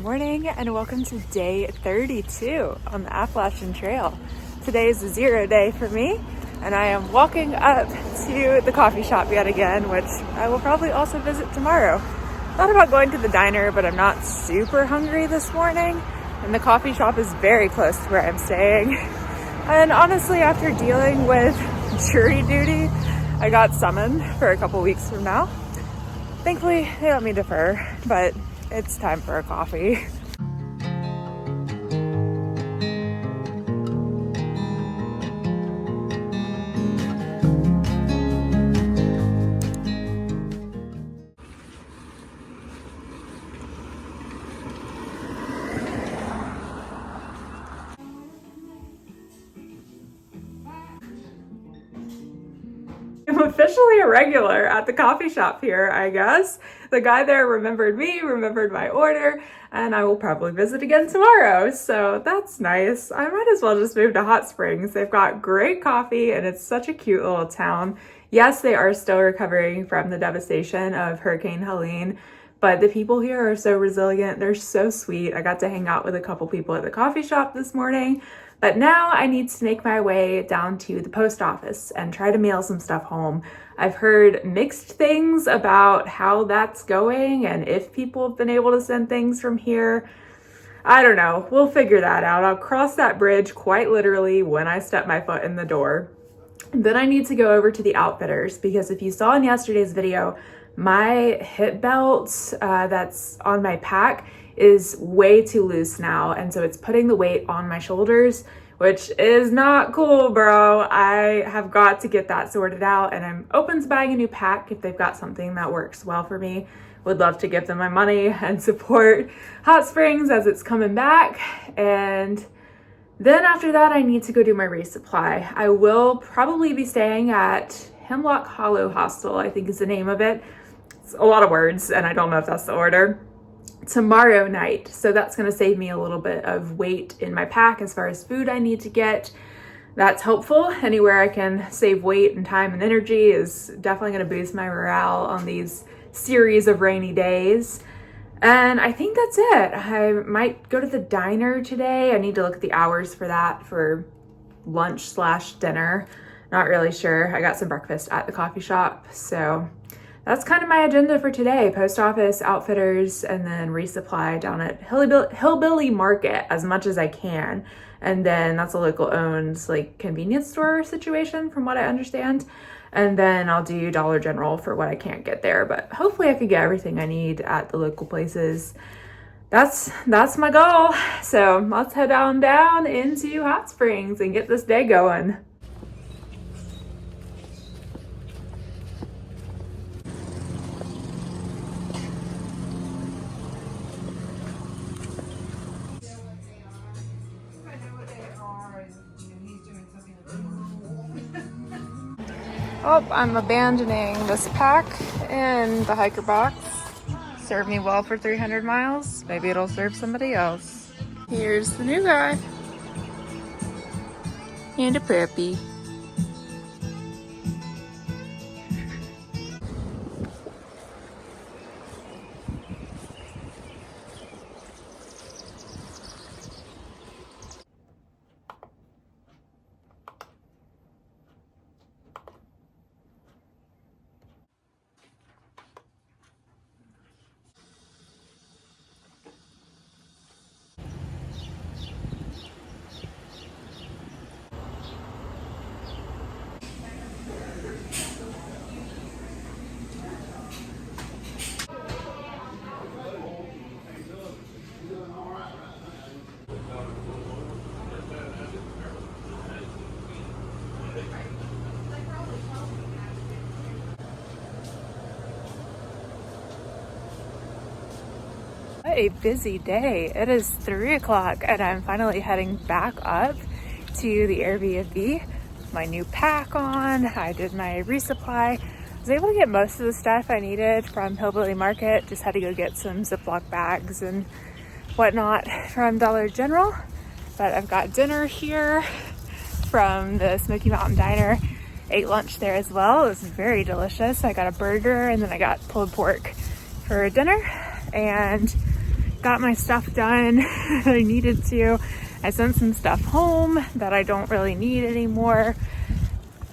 morning and welcome to day 32 on the Appalachian Trail. Today is a 0 day for me and I am walking up to the coffee shop yet again, which I will probably also visit tomorrow. Thought about going to the diner, but I'm not super hungry this morning and the coffee shop is very close to where I'm staying. And honestly, after dealing with jury duty, I got summoned for a couple weeks from now. Thankfully, they let me defer, but it's time for a coffee. I'm officially a regular at the coffee shop here, I guess. The guy there remembered me, remembered my order, and I will probably visit again tomorrow. So that's nice. I might as well just move to Hot Springs. They've got great coffee and it's such a cute little town. Yes, they are still recovering from the devastation of Hurricane Helene, but the people here are so resilient. They're so sweet. I got to hang out with a couple people at the coffee shop this morning. But now I need to make my way down to the post office and try to mail some stuff home. I've heard mixed things about how that's going and if people have been able to send things from here. I don't know. We'll figure that out. I'll cross that bridge quite literally when I step my foot in the door. Then I need to go over to the outfitters because if you saw in yesterday's video, my hip belt that's on my pack is way too loose now, and so it's putting the weight on my shoulders, which is not cool, bro. I have got to get that sorted out, and I'm open to buying a new pack if they've got something that works well for me. Would love to give them my money and support Hot Springs as it's coming back. And then after that, I need to go do my resupply. I will probably be staying at Hemlock Hollow Hostel, I think is the name of it. It's a lot of words, and I don't know if that's the order. Tomorrow night, so that's going to save me a little bit of weight in my pack as far as food I need to get. That's helpful. Anywhere I can save weight and time and energy is definitely going to boost my morale on these series of rainy days. And I think that's it. I might go to the diner today. I need to look at the hours for that for lunch/dinner. Not really sure. I got some breakfast at the coffee shop, so that's kind of my agenda for today. Post office, outfitters, and then resupply down at Hillbilly Market as much as I can. And then that's a local owned like convenience store situation from what I understand. And then I'll do Dollar General for what I can't get there. But hopefully I could get everything I need at the local places. That's my goal. So let's head on down into Hot Springs and get this day going. Oh, I'm abandoning this pack in the hiker box. Served me well for 300 miles. Maybe it'll serve somebody else. Here's the new guy. And a puppy. What a busy day. It is 3 o'clock and I'm finally heading back up to the Airbnb. My new pack on. I did my resupply. I was able to get most of the stuff I needed from Hillbilly Market. Just had to go get some Ziploc bags and whatnot from Dollar General. But I've got dinner here from the Smoky Mountain Diner. Ate lunch there as well. It was very delicious. I got a burger and then I got pulled pork for dinner. And got my stuff done that I needed to. I sent some stuff home that I don't really need anymore.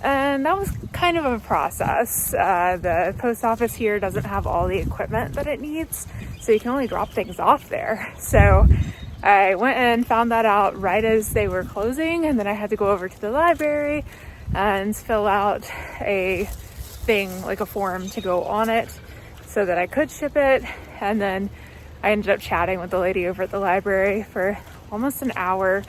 And that was kind of a process. The post office here doesn't have all the equipment that it needs, so you can only drop things off there. So I went and found that out right as they were closing, and then I had to go over to the library and fill out a thing, like a form to go on it so that I could ship it. And then I ended up chatting with the lady over at the library for almost an hour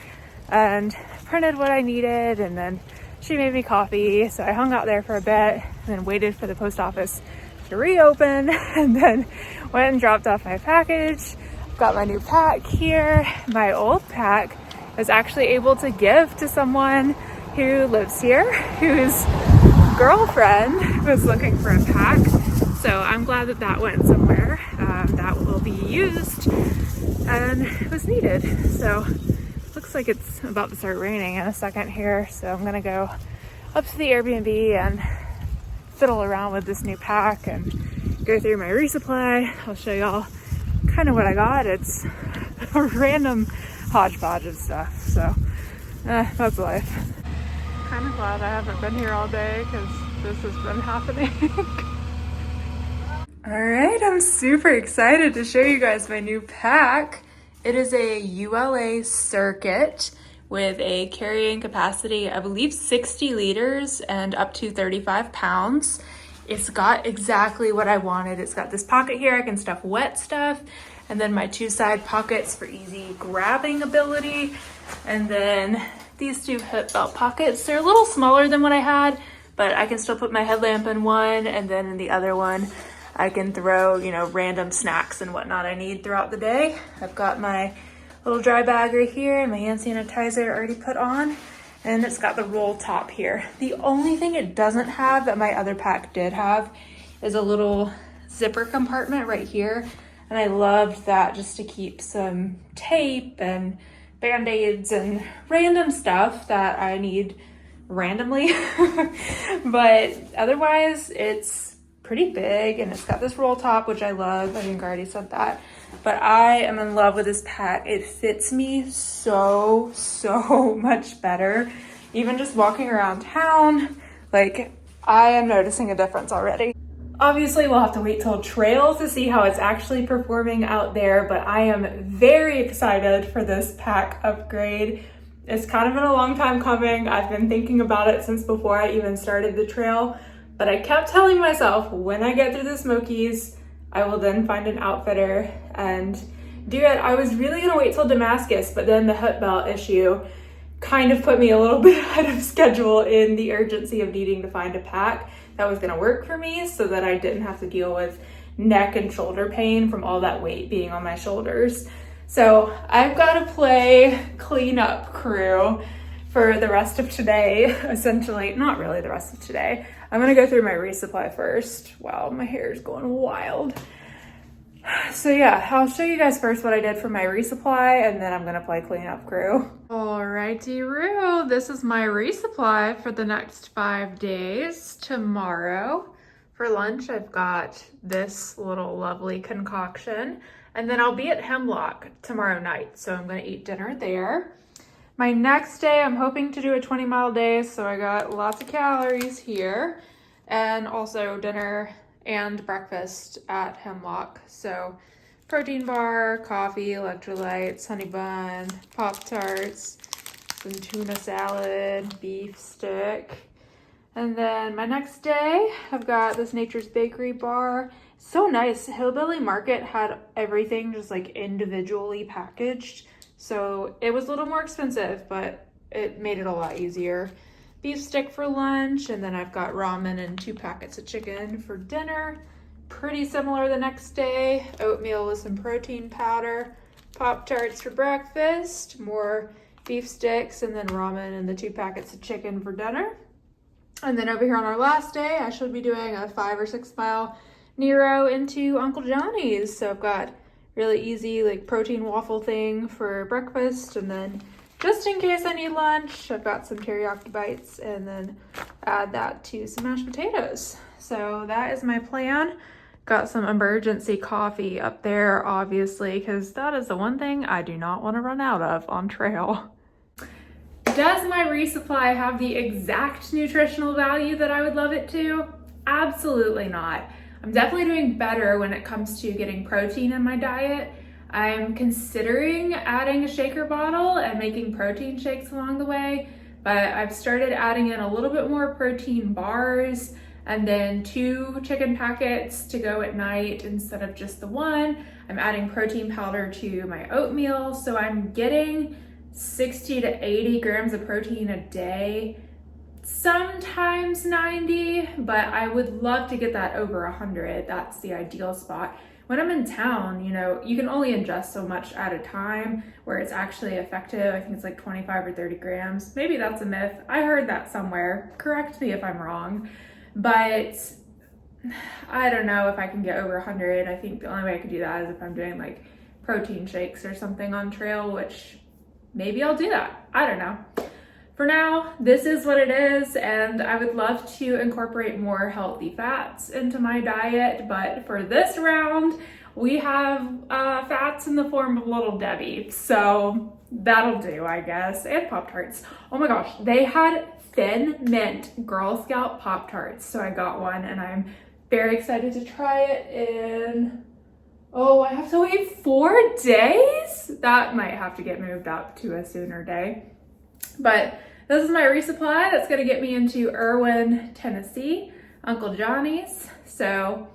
and printed what I needed, and then she made me coffee. So I hung out there for a bit and then waited for the post office to reopen, and then went and dropped off my package. Got my new pack here. My old pack was actually able to give to someone who lives here, whose girlfriend was looking for a pack. So I'm glad that that went somewhere that will be used and it was needed. So looks like it's about to start raining in a second here. So I'm gonna go up to the Airbnb and fiddle around with this new pack and go through my resupply. I'll show y'all kind of what I got. It's a random hodgepodge of stuff. So that's life. Kind of glad I haven't been here all day because this has been happening. All right, I'm super excited to show you guys my new pack. It is a ULA circuit with a carrying capacity, I believe 60 liters and up to 35 pounds. It's got exactly what I wanted. It's got this pocket here, I can stuff wet stuff, and then my two side pockets for easy grabbing ability. And then these two hip belt pockets. They're a little smaller than what I had, but I can still put my headlamp in one, and then in the other one, I can throw, you know, random snacks and whatnot I need throughout the day. I've got my little dry bag right here and my hand sanitizer already put on, and it's got the roll top here. The only thing it doesn't have that my other pack did have is a little zipper compartment right here. And I loved that just to keep some tape and Band-Aids and random stuff that I need randomly. But otherwise, it's pretty big, and it's got this roll top, which I love. I think I already said that. But I am in love with this pack. It fits me so much better. Even just walking around town, like, I am noticing a difference already. Obviously, we'll have to wait till trail to see how it's actually performing out there, but I am very excited for this pack upgrade. It's kind of been a long time coming. I've been thinking about it since before I even started the trail, but I kept telling myself when I get through the Smokies, I will then find an outfitter and do it. I was really gonna wait till Damascus, but then the hip belt issue kind of put me a little bit ahead of schedule in the urgency of needing to find a pack that was gonna work for me so that I didn't have to deal with neck and shoulder pain from all that weight being on my shoulders. So I've got to play cleanup crew for the rest of today, essentially. Not really the rest of today. I'm gonna go through my resupply first. Wow, my hair is going wild. So yeah, I'll show you guys first what I did for my resupply, and then I'm gonna play cleanup crew. Alrighty-roo, this is my resupply for the next 5 days. Tomorrow, for lunch, I've got this little lovely concoction, and then I'll be at Hemlock tomorrow night, so I'm gonna eat dinner there. My next day, I'm hoping to do a 20-mile day, so I got lots of calories here, and also dinner and breakfast at Hemlock. So protein bar, coffee, electrolytes, honey bun, Pop-Tarts, some tuna salad, beef stick. And then my next day, I've got this Nature's Bakery bar. So nice. Hillbilly Market had everything just like individually packaged. So it was a little more expensive, but it made it a lot easier. Beef stick for lunch, and then I've got ramen and 2 packets of chicken for dinner. Pretty similar the next day. Oatmeal with some protein powder, Pop-Tarts for breakfast, more beef sticks, and then ramen and the 2 packets of chicken for dinner. And then over here on our last day, I should be doing a 5 or 6 mile Nero into Uncle Johnny's. So I've got really easy like protein waffle thing for breakfast, and then just in case I need lunch, I've got some teriyaki bites, and then add that to some mashed potatoes. So that is my plan Got some emergency coffee up there, obviously, because that is the one thing I do not want to run out of on trail. Does my resupply have the exact nutritional value that I would love it to? Absolutely not. I'm definitely doing better when it comes to getting protein in my diet. I'm considering adding a shaker bottle and making protein shakes along the way, but I've started adding in a little bit more protein bars and then 2 chicken packets to go at night instead of just the 1. I'm adding protein powder to my oatmeal, so I'm getting 60 to 80 grams of protein a day, sometimes 90, but I would love to get that over 100. That's the ideal spot. When I'm in town, you know, you can only ingest so much at a time where it's actually effective. I think it's like 25 or 30 grams. Maybe that's a myth. I heard that somewhere. Correct me if I'm wrong. But I don't know if I can get over 100. I think the only way I could do that is if I'm doing like protein shakes or something on trail, which maybe I'll do that. I don't know. For now, this is what it is, and I would love to incorporate more healthy fats into my diet, but for this round, we have fats in the form of Little Debbie, so that'll do, I guess, and Pop-Tarts. Oh my gosh, they had Thin Mint Girl Scout Pop-Tarts, so I got one, and I'm very excited to try it in, oh, I have to wait 4 days? That might have to get moved up to a sooner day. But this is my resupply that's gonna get me into Erwin, Tennessee, Uncle Johnny's. So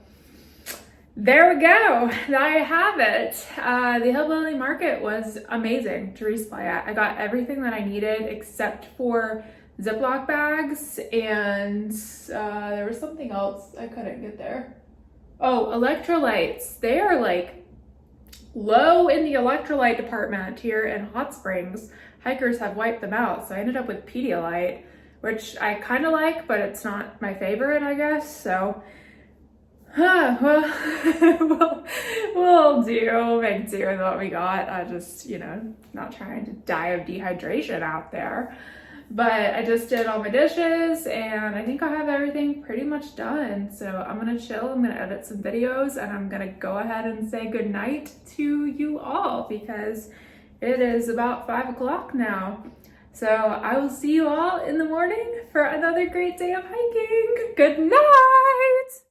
there we go, there I have it. The Hillbilly Market was amazing to resupply at. I got everything that I needed except for Ziploc bags, and there was something else I couldn't get there. Oh, electrolytes. They are like low in the electrolyte department here in Hot Springs. Hikers have wiped them out, so I ended up with Pedialyte, which I kind of like, but it's not my favorite, I guess. So, well, we'll make do with what we got. I just, you know, not trying to die of dehydration out there. But I just did all my dishes, and I think I have everything pretty much done. So I'm gonna chill, I'm gonna edit some videos, and I'm gonna go ahead and say goodnight to you all because it is about 5 o'clock now. So I will see you all in the morning for another great day of hiking. Good night!